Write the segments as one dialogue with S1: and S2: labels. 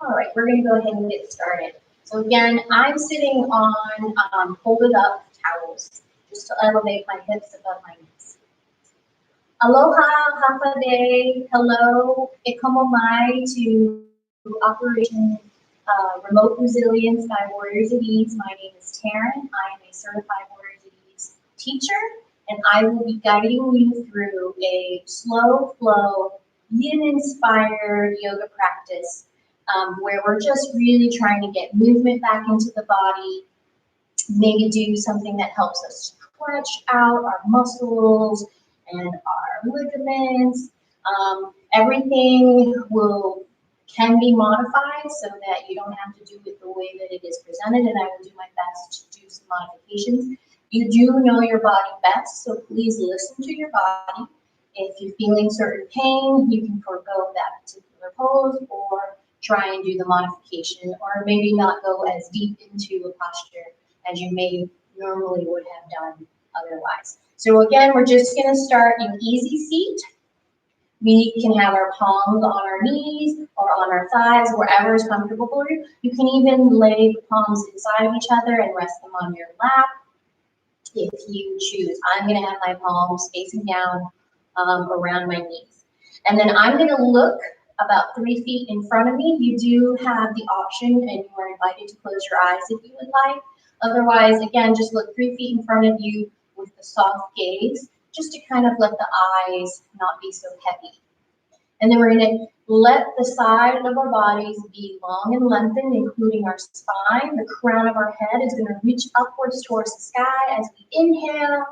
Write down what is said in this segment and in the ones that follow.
S1: All right, we're going to go ahead and get started. So again, I'm sitting on folded up towels just to elevate my hips above my knees. Aloha, hapade, hello, e como mai to Operation Remote Resilience by Warriors of Ease. My name is Taryn. I am a certified Warriors of Ease teacher, and I will be guiding you through a slow flow, yin-inspired yoga practice where we're just really trying to get movement back into the body, maybe do something that helps us stretch out our muscles and our ligaments. Everything can be modified so that you don't have to do it the way that it is presented, and I will do my best to do some modifications. You do know your body best, so please listen to your body. If you're feeling certain pain, you can forego that particular pose or try and do the modification, or maybe not go as deep into a posture as you may normally would have done otherwise. So again, we're just going to start in easy seat. We can have our palms on our knees or on our thighs, wherever is comfortable for you. You can even lay the palms inside of each other and rest them on your lap if you choose. I'm going to have my palms facing down around my knees. And then I'm going to look about 3 feet in front of me. You do have the option, and you are invited to close your eyes if you would like. Otherwise, again, just look 3 feet in front of you with the soft gaze, just to kind of let the eyes not be so heavy. And then we're going to let the side of our bodies be long and lengthened, including our spine. The crown of our head is going to reach upwards towards the sky as we inhale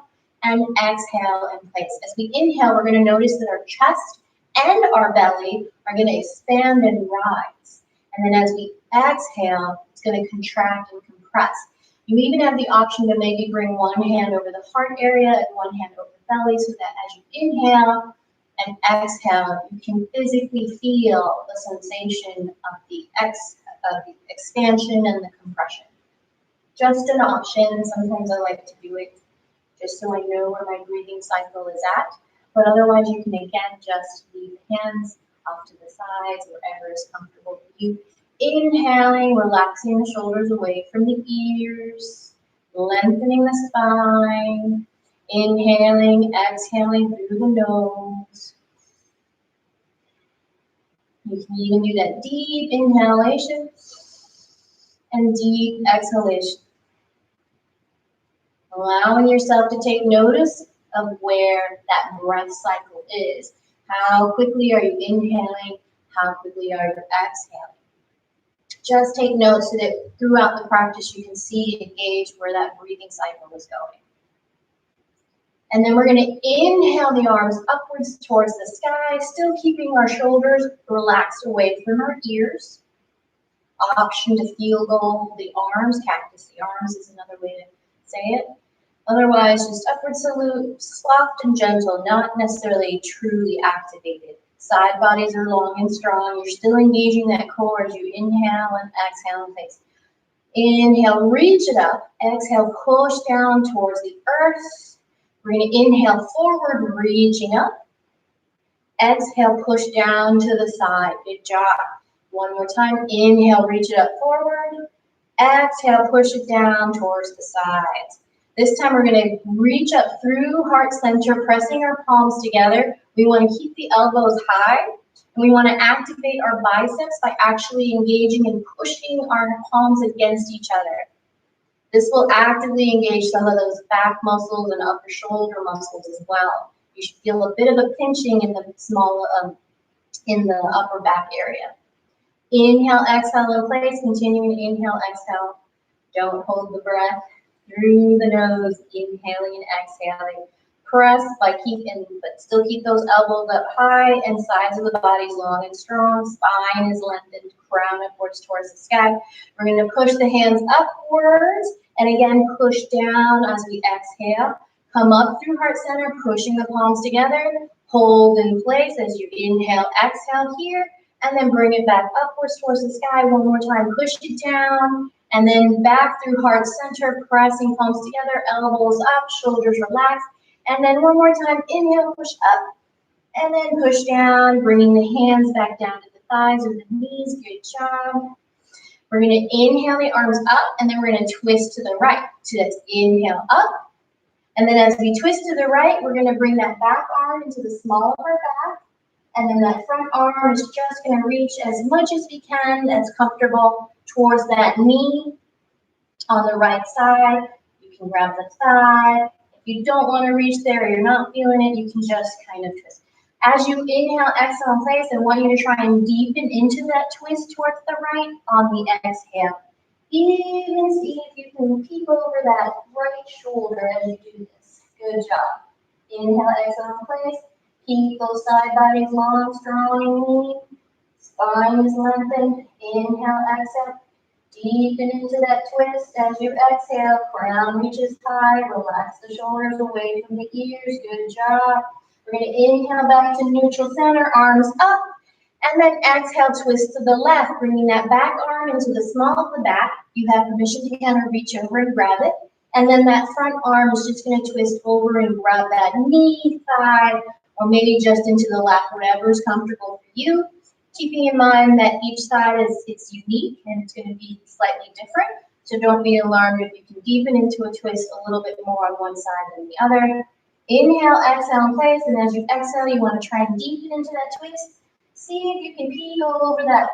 S1: and exhale in place. As we inhale, we're going to notice that our chest and our belly are going to expand and rise. And then as we exhale, it's going to contract and compress. You even have the option to maybe bring one hand over the heart area and one hand over the belly, so that as you inhale and exhale, you can physically feel the sensation of the expansion and the compression. Just an option. Sometimes I like to do it just so I know where my breathing cycle is at. But otherwise, you can again just leave the hands off to the sides, wherever is comfortable for you. Inhaling, relaxing the shoulders away from the ears, lengthening the spine. Inhaling, exhaling through the nose. You can even do that deep inhalation and deep exhalation. Allowing yourself to take notice of where that breath cycle is. How quickly are you inhaling? How quickly are you exhaling? Just take notes so that throughout the practice you can see and gauge where that breathing cycle is going. And then we're going to inhale the arms upwards towards the sky, still keeping our shoulders relaxed away from our ears. Option to feel the arms, cactus the arms is another way to say it. Otherwise, just upward salute, soft and gentle, not necessarily truly activated. Side bodies are long and strong. You're still engaging that core as you inhale and exhale in place. Inhale, reach it up. Exhale, push down towards the earth. We're going to inhale forward, reaching up. Exhale, push down to the side. Good job. One more time. Inhale, reach it up forward. Exhale, push it down towards the sides. This time we're going to reach up through heart center, pressing our palms together. We want to keep the elbows high. And we want to activate our biceps by actually engaging and pushing our palms against each other. This will actively engage some of those back muscles and upper shoulder muscles as well. You should feel a bit of a pinching in the upper back area. Inhale, exhale in place. Continuing to inhale, exhale. Don't hold the breath. Through the nose, inhaling and exhaling. Press but still keep those elbows up high and sides of the bodies long and strong. Spine is lengthened, crown upwards towards the sky. We're going to push the hands upwards and again push down as we exhale. Come up through heart center, pushing the palms together. Hold in place as you inhale, exhale here, and then bring it back upwards towards the sky. One more time, push it down. And then back through heart center, pressing palms together, elbows up, shoulders relaxed. And then one more time, inhale, push up. And then push down, bringing the hands back down to the thighs or the knees. Good job. We're going to inhale the arms up, and then we're going to twist to the right. So that's inhale up. And then as we twist to the right, we're going to bring that back arm into the small of our back. And then that front arm is just going to reach as much as we can, that's comfortable, towards that knee on the right side. You can grab the thigh. If you don't want to reach there or you're not feeling it, you can just kind of twist. As you inhale, exhale in place, I want you to try and deepen into that twist towards the right on the exhale. Even see if you can peek over that right shoulder as you do this. Good job. Inhale, exhale in place. Keep those side bodies long, strong, and lean. Spine is lengthened. Inhale, exhale. Deepen into that twist as you exhale. Crown reaches high. Relax the shoulders away from the ears. Good job. We're going to inhale back to neutral center, arms up. And then exhale, twist to the left, bringing that back arm into the small of the back. You have permission to kind of reach over and grab it. And then that front arm is just going to twist over and grab that knee, thigh, or maybe just into the lap, whatever is comfortable for you. Keeping in mind that each side it's unique and it's going to be slightly different. So don't be alarmed if you can deepen into a twist a little bit more on one side than the other. Inhale, exhale in place, and as you exhale, you want to try and deepen into that twist. See if you can peek over that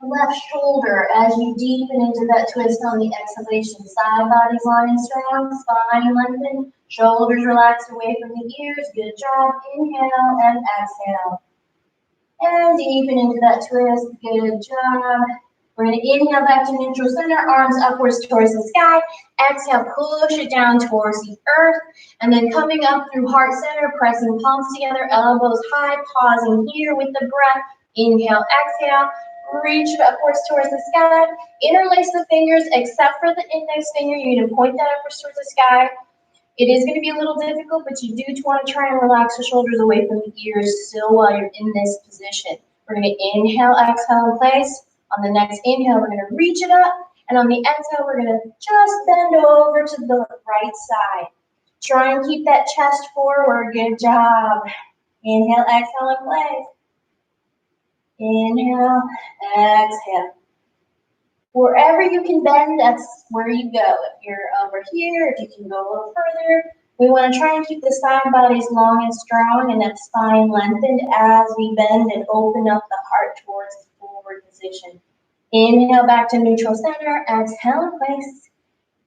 S1: left shoulder as you deepen into that twist on the exhalation. Side bodies long and strong, spine lengthened, shoulders relaxed away from the ears. Good job. Inhale and exhale. And deepen into that twist. Good job. We're going to inhale back to neutral center, arms upwards towards the sky. Exhale, push it down towards the earth. And then coming up through heart center, pressing palms together, elbows high, pausing here with the breath. Inhale, exhale, reach upwards towards the sky. Interlace the fingers, except for the index finger. You're going to point that upwards towards the sky. It is going to be a little difficult, but you do want to try and relax the shoulders away from the ears still while you're in this position. We're going to inhale, exhale in place. On the next inhale, we're going to reach it up. And on the exhale, we're going to just bend over to the right side. Try and keep that chest forward. Good job. Inhale, exhale in place. Inhale, exhale. Wherever you can bend, that's where you go. If you're over here, if you can go a little further, we want to try and keep the side bodies long and strong and that spine lengthened as we bend and open up the heart towards the forward position. Inhale back to neutral center, exhale in place.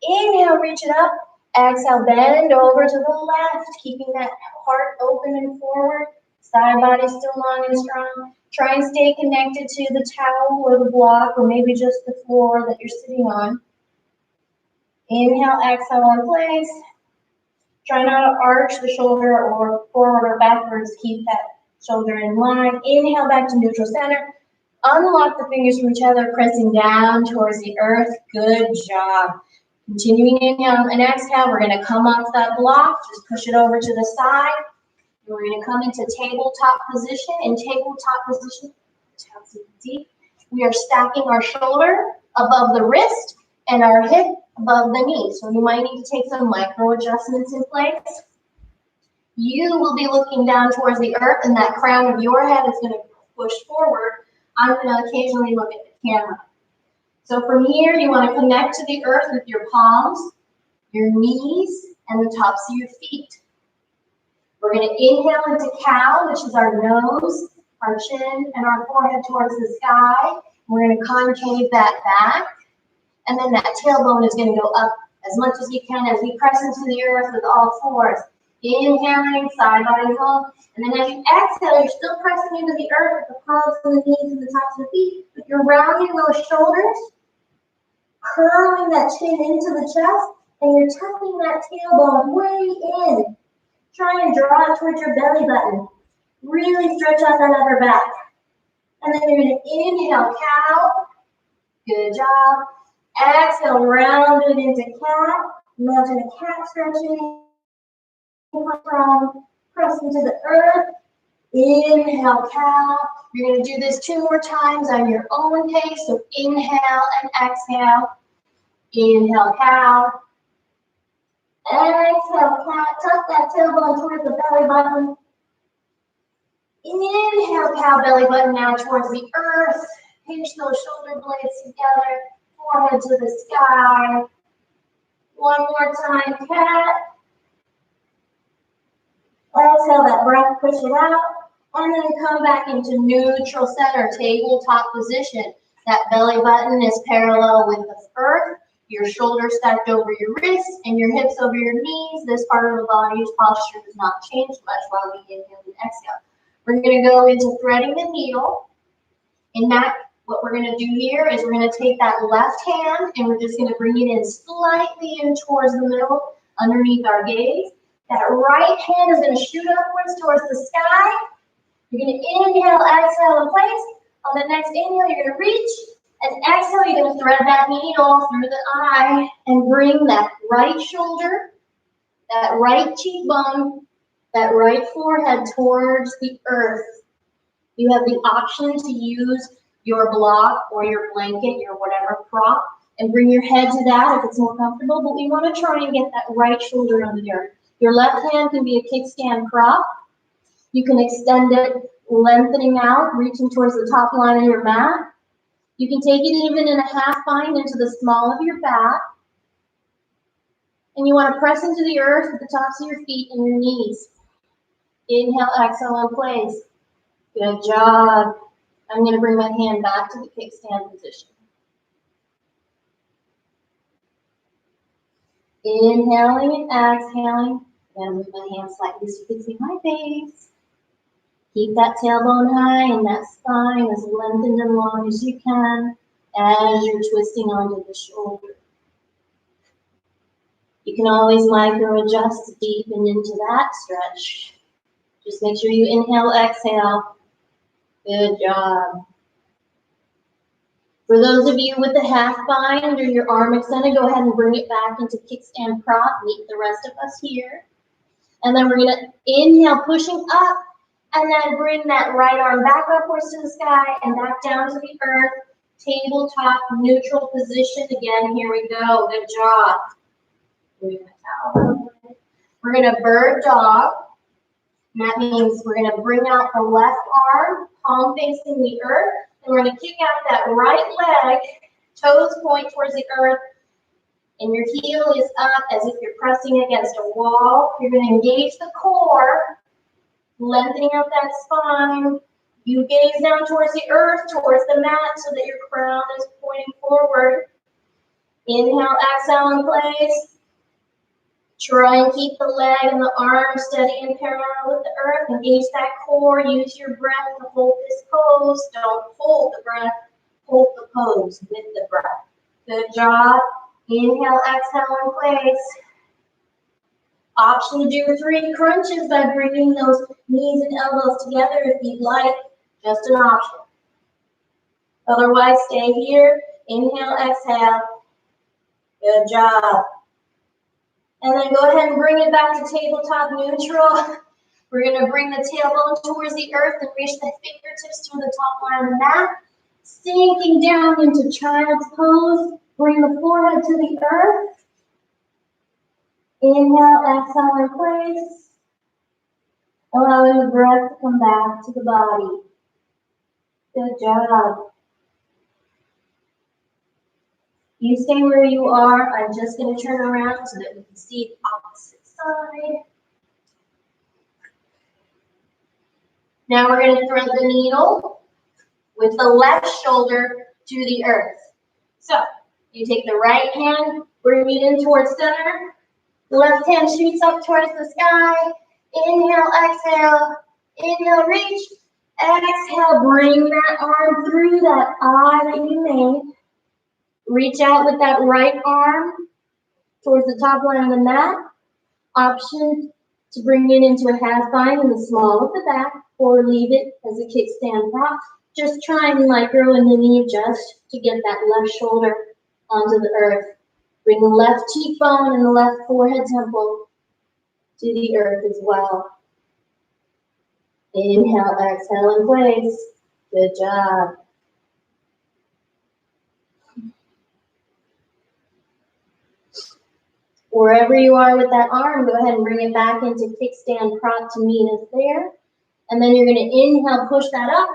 S1: Inhale, reach it up. Exhale, bend over to the left, keeping that heart open and forward. Side body still long and strong. Try and stay connected to the towel or the block or maybe just the floor that you're sitting on. Inhale, exhale in place. Try not to arch the shoulder or forward or backwards. Keep that shoulder in line. Inhale back to neutral center. Unlock the fingers from each other, pressing down towards the earth. Good job. Continuing inhale and exhale, we're going to come off that block. Just push it over to the side. We're going to come into tabletop position. In tabletop position, deep, we are stacking our shoulder above the wrist and our hip above the knee. So you might need to take some micro adjustments in place. You will be looking down towards the earth and that crown of your head is going to push forward. I'm going to occasionally look at the camera. So from here, you want to connect to the earth with your palms, your knees, and the tops of your feet. We're going to inhale into cow, which is our nose, our chin, and our forehead towards the sky. We're going to concave that back. And then that tailbone is going to go up as much as you can as we press into the earth with all fours. Inhaling, side body hold. And then as you exhale, you're still pressing into the earth with the palms and the knees and the tops of the feet. But you're rounding those shoulders, curling that chin into the chest, and you're tucking that tailbone way in. Try and draw it towards your belly button. Really stretch out that upper back. And then you're going to inhale, cow. Good job. Exhale, round it into cat. Imagine a cat stretching. Press into the earth. Inhale, cow. You're going to do this 2 more times on your own pace. So inhale and exhale. Inhale, cow. Exhale, cat. Tuck that tailbone towards the belly button. Inhale, cow belly button now towards the earth. Pinch those shoulder blades together. Forehead to the sky. One more time, cat. Exhale that breath, push it out. And then come back into neutral center, tabletop position. That belly button is parallel with the earth. Your shoulders stacked over your wrists and your hips over your knees. This part of the body's posture does not change much while we inhale and exhale. We're going to go into threading the needle. In that, what we're going to do here is we're going to take that left hand and we're just going to bring it in slightly in towards the middle, underneath our gaze. That right hand is going to shoot upwards towards the sky. You're going to inhale, exhale in place. On the next inhale, you're going to reach. And exhale, you're going to thread that needle through the eye and bring that right shoulder, that right cheekbone, that right forehead towards the earth. You have the option to use your block or your blanket, your whatever prop, and bring your head to that if it's more comfortable, but we want to try and get that right shoulder on the earth. Your left hand can be a kickstand prop. You can extend it, lengthening out, reaching towards the top line of your mat. You can take it even in a half bind into the small of your back. And you want to press into the earth with the tops of your feet and your knees. Inhale, exhale in place. Good job. I'm going to bring my hand back to the kickstand position. Inhaling and exhaling. And move my hand slightly so you can see my face. Keep that tailbone high and that spine as lengthened and long as you can as you're twisting onto the shoulder. You can always micro adjust to deepen into that stretch. Just make sure you inhale, exhale. Good job. For those of you with the half bind or your arm extended, go ahead and bring it back into kickstand prop. Meet the rest of us here. And then we're going to inhale, pushing up, and then bring that right arm back upwards to the sky and back down to the earth. Tabletop, neutral position. Again, here we go. Good job. We're going to bird dog. And that means we're going to bring out the left arm, palm facing the earth. And we're going to kick out that right leg, toes point towards the earth. And your heel is up as if you're pressing against a wall. You're going to engage the core, lengthening out that spine. You gaze down towards the earth, towards the mat, so that your crown is pointing forward. Inhale, exhale in place. Try and keep the leg and the arm steady and parallel with the earth. Engage that core. Use your breath to hold this pose. Don't hold the breath. Hold the pose with the breath. Good job. Inhale, exhale in place. Option to do 3 crunches by bringing those knees and elbows together if you'd like. Just an option. Otherwise, stay here. Inhale, exhale. Good job. And then go ahead and bring it back to tabletop neutral. We're going to bring the tailbone towards the earth and reach the fingertips to the top line of the mat. Sinking down into child's pose. Bring the forehead to the earth. Inhale, exhale in place. Allowing the breath to come back to the body. Good job. You stay where you are. I'm just going to turn around so that you can see the opposite side. Now we're going to thread the needle with the left shoulder to the earth. So you take the right hand, bring it in towards center. The left hand shoots up towards the sky. Inhale, exhale. Inhale, reach. Exhale, bring that arm through that eye that you made. Reach out with that right arm towards the top line of the mat. Option to bring it into a half bind in the small of the back or leave it as a kickstand prop. Just try and micro and mini adjust to get that left shoulder onto the earth. Bring the left cheekbone and the left forehead temple to the earth as well. Inhale, exhale in place. Good job. Wherever you are with that arm, go ahead and bring it back into kickstand prop to meet us there. And then you're going to inhale, push that up,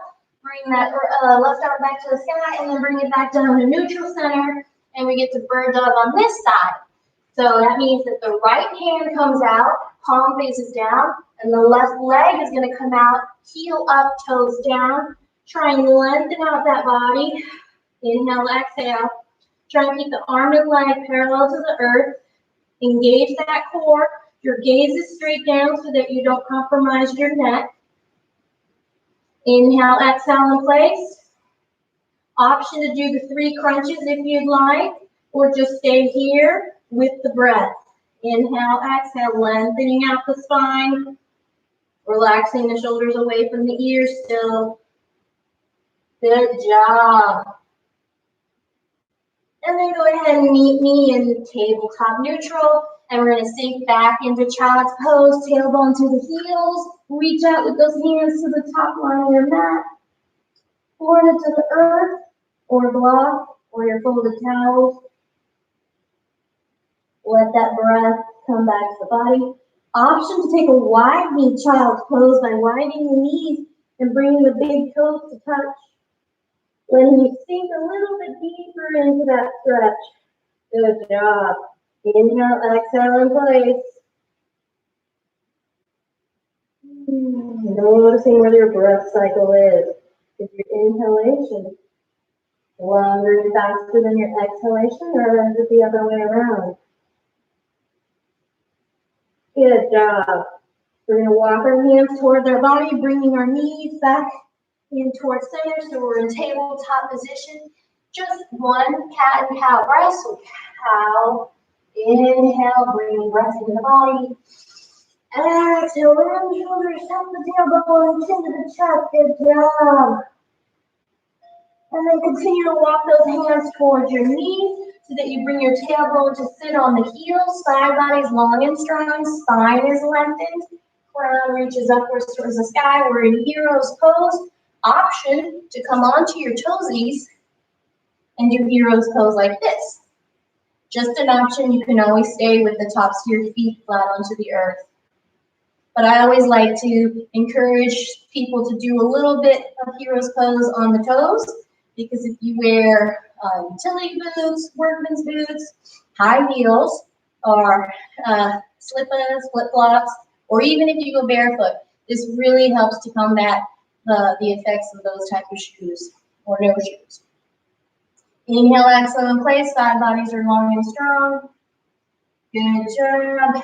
S1: bring that left arm back to the sky, and then bring it back down to neutral center, and we get to bird dog on this side. So that means that the right hand comes out, palm faces down, and the left leg is going to come out, heel up, toes down. Try and lengthen out that body. Inhale, exhale. Try and keep the arm and leg parallel to the earth. Engage that core. Your gaze is straight down so that you don't compromise your neck. Inhale, exhale in place. Option to do the 3 crunches if you'd like, or just stay here with the breath. Inhale, exhale, lengthening out the spine. Relaxing the shoulders away from the ears still. Good job. And then go ahead and meet me in tabletop neutral. And we're going to sink back into child's pose, tailbone to the heels. Reach out with those hands to the top line of your mat. Forehead to the earth, or block, or your folded towels. Let that breath come back to the body. Option to take a wide knee child's pose by widening the knees and bringing the big toes to touch. When you sink a little bit deeper into that stretch. Good job. Inhale, exhale in place. Noticing where your breath cycle is. Is your inhalation longer and faster than your exhalation, or is it the other way around? Good job. We're going to walk our hands towards our body, bringing our knees back in towards center, so we're in tabletop position. Just one cat and cow breath. So cow, inhale, bringing breath into the body. Exhale, round the shoulders, tuck the tailbone, chin to the chest. Good job. And then continue to walk those hands towards your knees so that you bring your tailbone to sit on the heels. Side body's long and strong, spine is lengthened. Crown reaches upwards towards the sky. We're in hero's pose. Option to come onto your toesies and do hero's pose like this. Just an option. You can always stay with the tops of your feet flat onto the earth. But I always like to encourage people to do a little bit of hero's pose on the toes, because if you wear utility boots, workman's boots, high heels, or slippers, flip-flops, or even if you go barefoot, this really helps to combat the effects of those type of shoes or no shoes. Inhale, exhale in place. Side bodies are long and strong. Good job.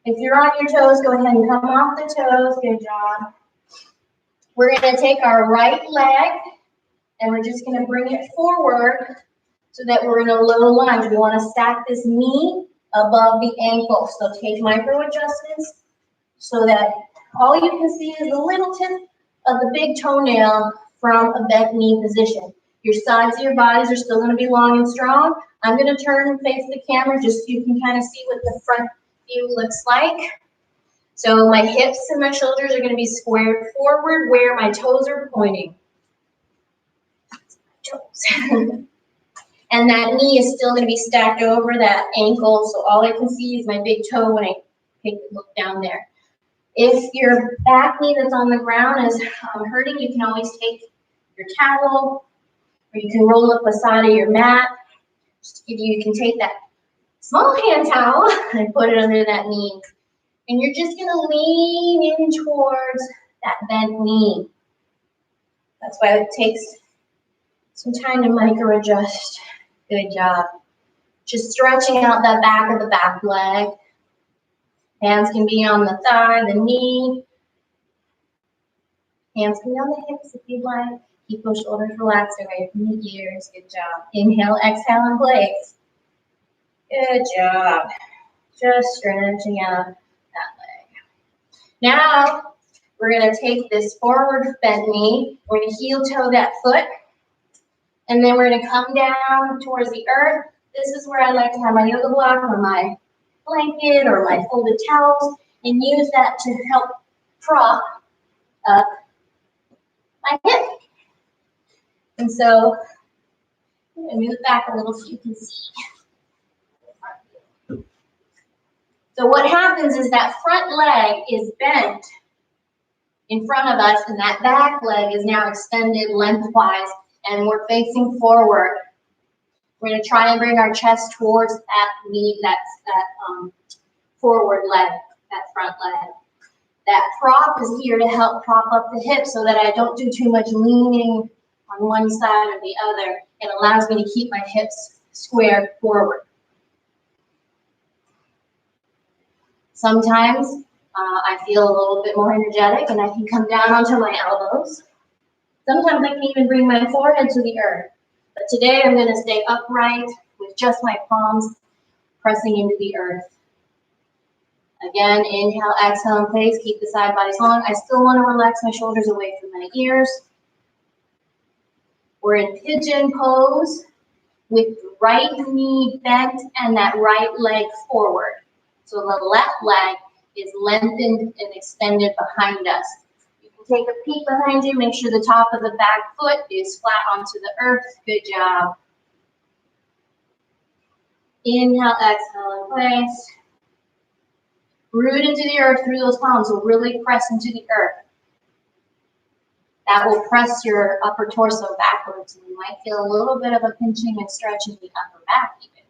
S1: If you're on your toes, go ahead and come off the toes. Good job. We're going to take our right leg and we're just going to bring it forward so that we're in a low lunge. We want to stack this knee above the ankle. So take micro adjustments so that all you can see is the little tip of the big toenail from a bent knee position. Your sides of your bodies are still going to be long and strong. I'm going to turn and face the camera just so you can kind of see what the front view looks like. So my hips and my shoulders are going to be squared forward where my toes are pointing. And that knee is still going to be stacked over that ankle, so all I can see is my big toe when I take a look down there. If your back knee that's on the ground is hurting, you can always take your towel, or you can roll up the side of your mat. Just to give you can take that small hand towel and put it under that knee. And you're just going to lean in towards that bent knee. That's why it takes some time to micro adjust. Good job. Just stretching out that back of the back leg. Hands can be on the thigh, the knee. Hands can be on the hips if you'd like. Keep those shoulders relaxed away from the ears. Good job. Inhale, exhale in place. Good job. Just stretching out that leg. Now, we're going to take this forward bent knee. We're going to heel toe that foot. And then we're going to come down towards the earth. This is where I like to have my yoga block or my blanket or my folded towels and use that to help prop up my hip. And so I'm going to move back a little so you can see. So what happens is that front leg is bent in front of us, and that back leg is now extended lengthwise, and we're facing forward. We're going to try and bring our chest towards that knee, that forward leg, that front leg. That prop is here to help prop up the hips so that I don't do too much leaning on one side or the other. It allows me to keep my hips squared forward. Sometimes I feel a little bit more energetic and I can come down onto my elbows. Sometimes I can even bring my forehead to the earth. But today I'm going to stay upright with just my palms pressing into the earth. Again, inhale, exhale in place. Keep the side bodies long. I still want to relax my shoulders away from my ears. We're in pigeon pose with the right knee bent and that right leg forward. So the left leg is lengthened and extended behind us. You can take a peek behind you. Make sure the top of the back foot is flat onto the earth. Good job. Inhale, exhale in place. Root into the earth through those palms. So really press into the earth. That will press your upper torso backwards, and you might feel a little bit of a pinching and stretching in the upper back even.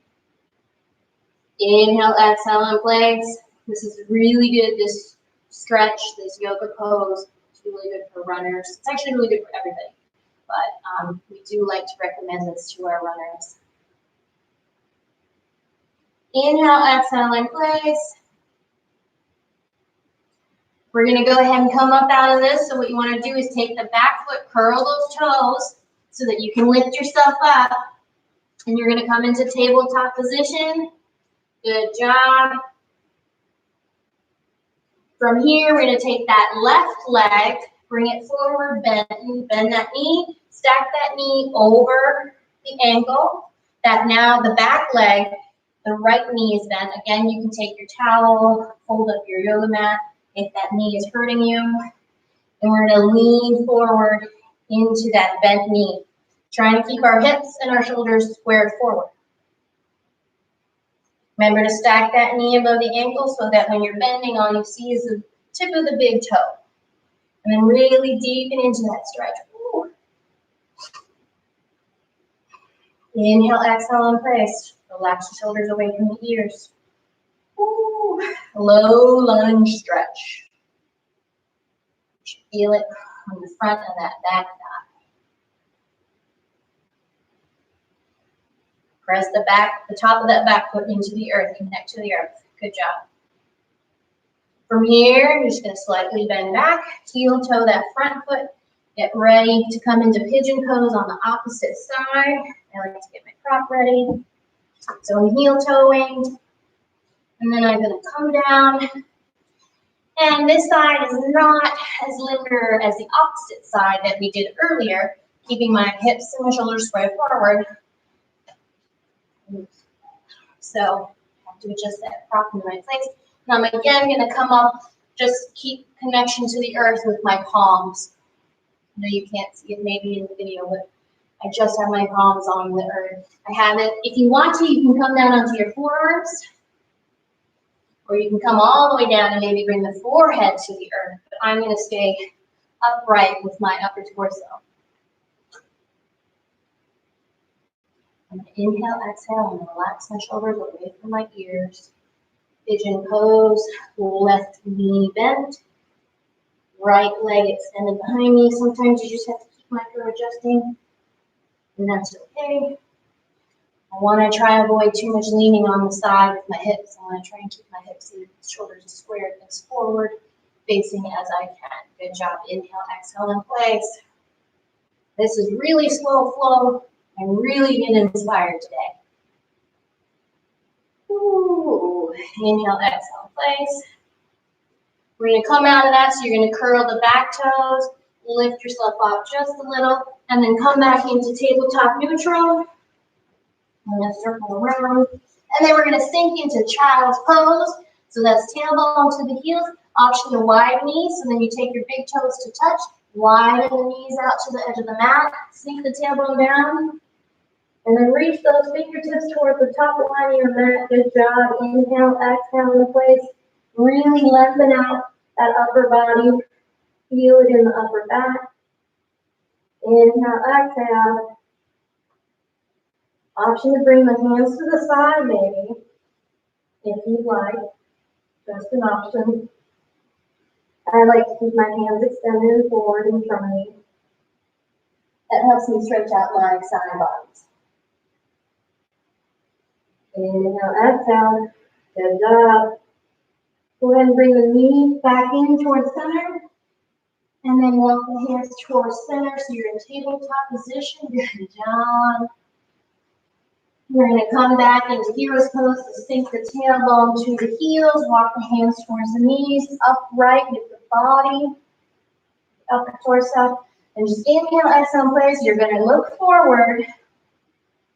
S1: Inhale, exhale in place. This is really good, this stretch, this yoga pose. It's really good for runners. It's actually really good for everybody, but we do like to recommend this to our runners. Inhale, exhale in place. We're going to go ahead and come up out of this. So what you want to do is take the back foot, curl those toes so that you can lift yourself up. And you're going to come into tabletop position. Good job. From here, we're going to take that left leg, bring it forward, bend that knee, stack that knee over the ankle. That now the back leg, the right knee is bent. Again, you can take your towel, hold up your yoga mat if that knee is hurting you. And we're going to lean forward into that bent knee, trying to keep our hips and our shoulders squared forward. Remember to stack that knee above the ankle so that when you're bending, all you see is the tip of the big toe. And then really deepen into that stretch. Ooh. Inhale, exhale in place. Relax your shoulders away from the ears. Ooh. Low lunge stretch. Feel it on the front of that back thigh. Press the top of that back foot into the earth. Connect to the earth. Good job. From here, you're just going to slightly bend back, heel toe that front foot. Get ready to come into pigeon pose on the opposite side. I like to get my prop ready. So I'm heel toeing. And then I'm going to come down. And this side is not as linear as the opposite side that we did earlier, keeping my hips and my shoulders spread forward. So I have to adjust that prop in the right place. Now I'm again going to come up, just keep connection to the earth with my palms. I know you can't see it maybe in the video, but I just have my palms on the earth. I have it. If you want to, you can come down onto your forearms. Or you can come all the way down and maybe bring the forehead to the earth. But I'm going to stay upright with my upper torso. I'm going to inhale, exhale, and relax my shoulders away from my ears. Pigeon pose, left knee bent. Right leg extended behind me. Sometimes you just have to keep micro-adjusting, and that's okay. I want to try and avoid too much leaning on the side with my hips. I want to try and keep my hips and shoulders as squared as forward facing as I can. Good job. Inhale, exhale in place. This is really slow flow. I'm really getting inspired today. Ooh. Inhale, exhale in place. We're going to come out of that, so you're going to curl the back toes, lift yourself up just a little, and then come back into tabletop neutral. I'm going to circle around. And then we're going to sink into child's pose. So that's tailbone to the heels, option to wide knees. So then you take your big toes to touch, widen the knees out to the edge of the mat, sink the tailbone down, and then reach those fingertips towards the top line of your mat. Good job. Inhale, exhale in place. Really lengthen out that upper body. Feel it in the upper back. Inhale, exhale. Option to bring the hands to the side, maybe, if you'd like. Just an option. I like to keep my hands extended forward in front of me. That helps me stretch out my side bodies. Inhale, exhale. Good job. Go ahead and bring the knees back in towards center. And then walk the hands towards center so you're in tabletop position. Good job. We're going to come back into hero's pose to sink the tailbone to the heels. Walk the hands towards the knees, upright with the body, upper torso. And just inhale, exhale, place. You're going to look forward,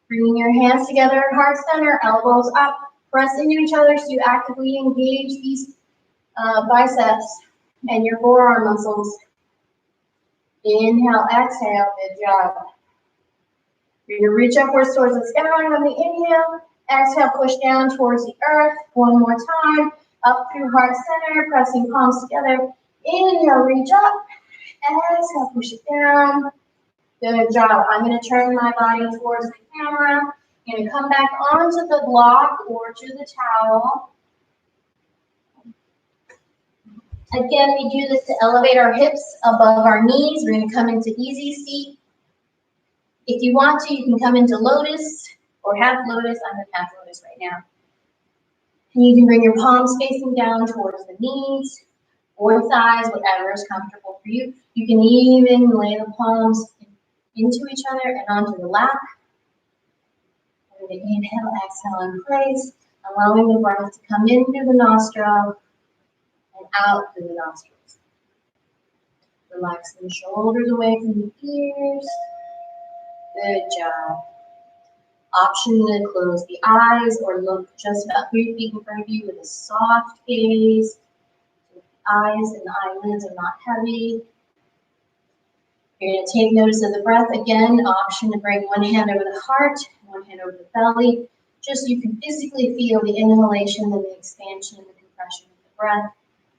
S1: bringing your hands together at heart center, elbows up, press into each other so you actively engage these biceps and your forearm muscles. Inhale, exhale, good job. You're going to reach upwards towards the sky on the inhale. Exhale, push down towards the earth. One more time. Up through heart center, pressing palms together. Inhale, reach up. Exhale, push it down. Good job. I'm going to turn my body towards the camera. I'm going to come back onto the block or to the towel. Again, we do this to elevate our hips above our knees. We're going to come into easy seat. If you want to, you can come into lotus or half lotus. I'm in half lotus right now. And you can bring your palms facing down towards the knees or thighs, whatever is comfortable for you. You can even lay the palms into each other and onto the lap. We're going to inhale, exhale in place, allowing the breath to come in through the nostril and out through the nostrils. Relaxing the shoulders away from the ears. Good job. Option to close the eyes or look just about 3 feet in front of you with a soft gaze. So the eyes and the eyelids are not heavy. You're going to take notice of the breath. Again, option to bring one hand over the heart, one hand over the belly, just so you can physically feel the inhalation and the expansion and the compression of the breath.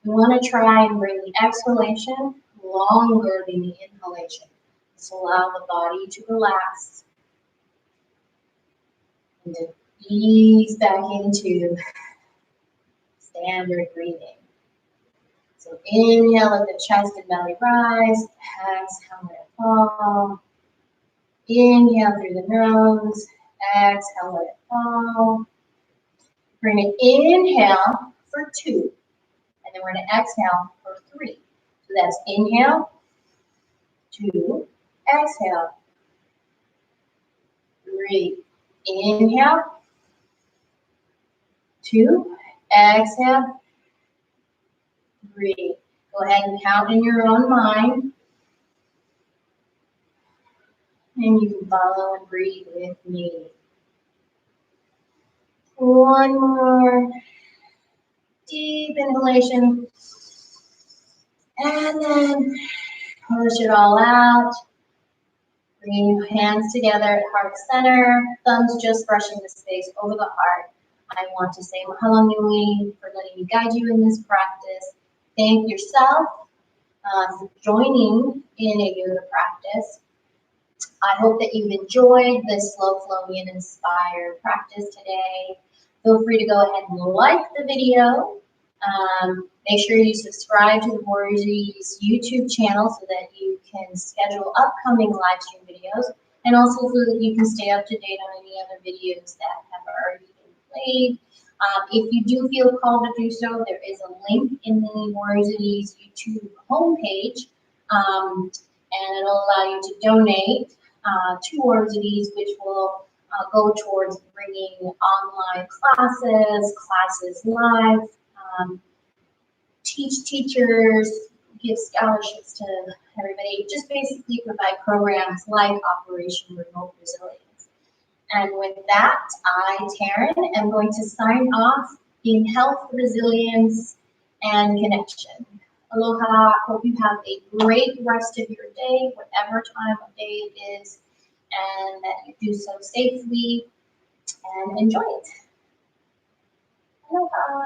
S1: We want to try and bring the exhalation longer than the inhalation. Just allow the body to relax and to ease back into standard breathing. So inhale, let the chest and belly rise. Exhale, let it fall. Inhale through the nose. Exhale, let it fall. We're going to inhale for 2. And then we're going to exhale for 3. So that's inhale, 2, exhale, 3. Inhale, 2, exhale, 3. Go ahead and count in your own mind. And you can follow and breathe with me. One more deep inhalation. And then push it all out. Bring your hands together at heart center. Thumbs just brushing the space over the heart. I want to say mahalo nui for letting me guide you in this practice. Thank yourself for joining in a yoga practice. I hope that you've enjoyed this slow flow yin inspired practice today. Feel free to go ahead and like the video. Make sure you subscribe to the Warriors YouTube channel so that you can schedule upcoming live stream videos, and also so that you can stay up to date on any other videos that have already been played. If you do feel called to do so, there is a link in the Warriors YouTube homepage, and it'll allow you to donate to Warriors, which will go towards bringing online classes live, teach teachers, give scholarships to everybody, just basically provide programs like Operation Remote Resilience. And with that, I, Taryn, am going to sign off in health, resilience, and connection. Aloha, hope you have a great rest of your day, whatever time of day it is, and that you do so safely and enjoy it. Aloha.